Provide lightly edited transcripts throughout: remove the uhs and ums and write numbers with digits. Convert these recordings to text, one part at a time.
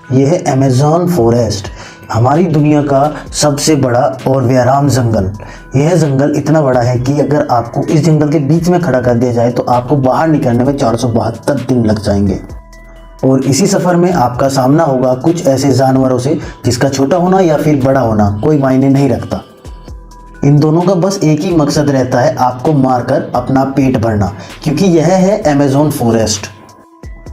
यह है Amazon forest, हमारी दुनिया का सबसे बड़ा और बेआराम जंगल। यह जंगल इतना बड़ा है कि अगर आपको इस जंगल के बीच में खड़ा कर दिया जाए तो आपको बाहर निकलने में 472 दिन लग जाएंगे। और इसी सफ़र में आपका सामना होगा कुछ ऐसे जानवरों से जिसका छोटा होना या फिर बड़ा होना कोई मायने नहीं रखता। इन दोनों का बस एक ही मकसद रहता है, आपको मारकर अपना पेट भरना, क्योंकि यह है अमेज़न फॉरेस्ट।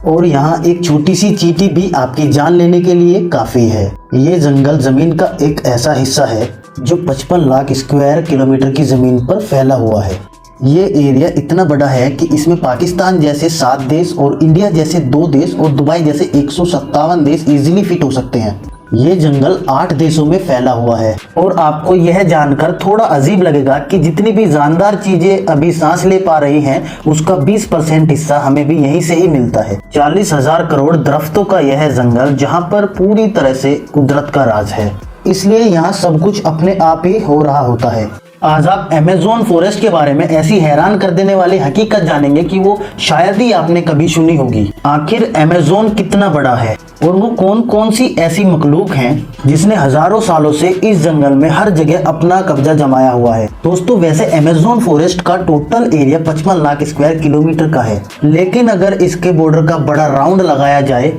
और यहाँ एक छोटी सी चींटी भी आपकी जान लेने के लिए काफ़ी है। ये जंगल ज़मीन का एक ऐसा हिस्सा है जो 55 लाख स्क्वायर किलोमीटर की ज़मीन पर फैला हुआ है। ये एरिया इतना बड़ा है कि इसमें पाकिस्तान जैसे 7 देश और इंडिया जैसे 2 देश और दुबई जैसे 157 देश इजीली फिट हो सकते हैं। ये जंगल 8 देशों में फैला हुआ है। और आपको यह जानकर थोड़ा अजीब लगेगा कि जितनी भी जानदार चीजें अभी सांस ले पा रही हैं, उसका 20% हिस्सा हमें भी यहीं से ही मिलता है। 40,000 करोड़ दरख्तों का यह जंगल जहाँ पर पूरी तरह से कुदरत का राज है, इसलिए यहाँ सब कुछ अपने आप ही हो रहा होता है। आज आप अमेज़न फॉरेस्ट के बारे में ऐसी हैरान कर देने वाली हकीकत जानेंगे कि वो शायद ही आपने कभी सुनी होगी। आखिर अमेज़न कितना बड़ा है और वो कौन कौन सी ऐसी मखलूक हैं जिसने हजारों सालों से इस जंगल में हर जगह अपना कब्जा जमाया हुआ है। दोस्तों, वैसे अमेज़न फॉरेस्ट का total area 55 lakh square kilometre का है, लेकिन अगर इसके बॉर्डर का बड़ा राउंड लगाया जाए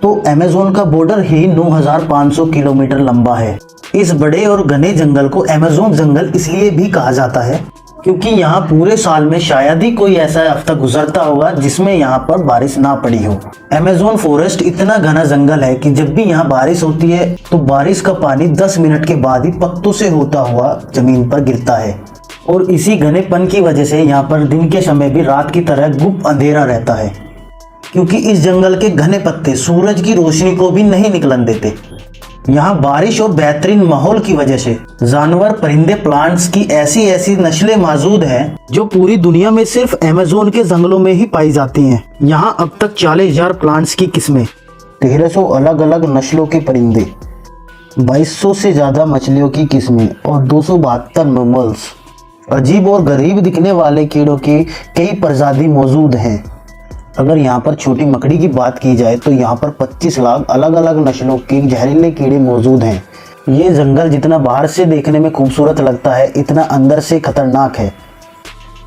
तो अमेज़न का बॉर्डर ही 9,500 किलोमीटर लंबा है। इस बड़े और घने जंगल को अमेज़न जंगल इसलिए भी कहा जाता है क्योंकि यहाँ पूरे साल में शायद ही कोई ऐसा हफ्ता गुजरता होगा जिसमें यहाँ पर बारिश ना पड़ी हो। अमेज़न फॉरेस्ट इतना घना जंगल है कि जब भी यहाँ बारिश होती है तो बारिश का पानी 10 मिनट के बाद ही पत्तों से होता हुआ जमीन पर गिरता है। और इसी घनेपन की वजह से यहाँ पर दिन के समय भी रात की तरह गुप्त अंधेरा रहता है, क्योंकि इस जंगल के घने पत्ते सूरज की रोशनी को भी नहीं निकलन देते। यहाँ बारिश और बेहतरीन माहौल की वजह से जानवर, परिंदे, प्लांट्स की ऐसी ऐसी नस्लें मौजूद हैं जो पूरी दुनिया में सिर्फ अमेज़न के जंगलों में ही पाई जाती हैं। यहाँ अब तक 40,000 प्लांट्स की किस्में, 1300 अलग अलग नस्लों के परिंदे, 2200 से ज्यादा मछलियों की किस्में और 272 मैमल्स, अजीब और गरीब दिखने वाले कीड़ों की कई प्रजाति मौजूद हैं। अगर यहाँ पर छोटी मकड़ी की बात की जाए तो यहाँ पर 25 लाख अलग अलग नस्लों के जहरीले कीड़े मौजूद हैं। ये जंगल जितना बाहर से देखने में खूबसूरत लगता है, इतना अंदर से खतरनाक है,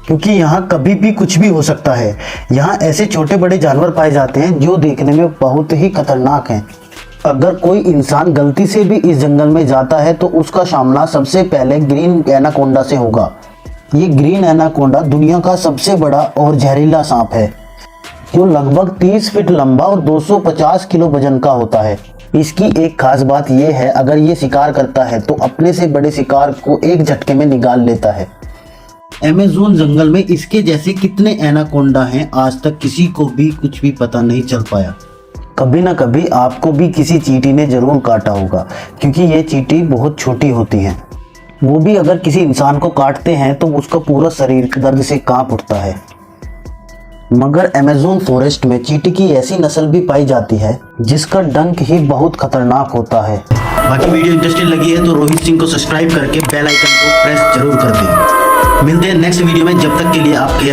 क्योंकि यहाँ कभी भी कुछ भी हो सकता है। यहाँ ऐसे छोटे बड़े जानवर पाए जाते हैं जो देखने में बहुत ही खतरनाक हैं। अगर कोई इंसान गलती से भी इस जंगल में जाता है तो उसका सामना सबसे पहले ग्रीन एनाकोंडा से होगा। ये ग्रीन एनाकोंडा दुनिया का सबसे बड़ा और जहरीला सांप है, जो लगभग 30 फीट लंबा और 250 किलो वजन का होता है। इसकी एक खास बात यह है, अगर ये शिकार करता है तो अपने से बड़े शिकार को एक झटके में निकाल लेता है। अमेज़न जंगल में इसके जैसे कितने एनाकोंडा हैं, आज तक किसी को भी कुछ भी पता नहीं चल पाया। कभी ना कभी आपको भी किसी चींटी ने जरूर काटा होगा, क्योंकि ये चींटी बहुत छोटी होती हैं। वो भी अगर किसी इंसान को काटते हैं तो उसका पूरा शरीर दर्द से कांप उठता है। मगर अमेज़न फॉरेस्ट में चींटी की ऐसी नस्ल भी पाई जाती है जिसका डंक ही बहुत खतरनाक होता है। बाकी वीडियो इंटरेस्टिंग लगी है तो रोहित सिंह को सब्सक्राइब करके बेल आइकन को प्रेस जरूर कर दें। मिलते हैं नेक्स्ट वीडियो में, जब तक के लिए आपके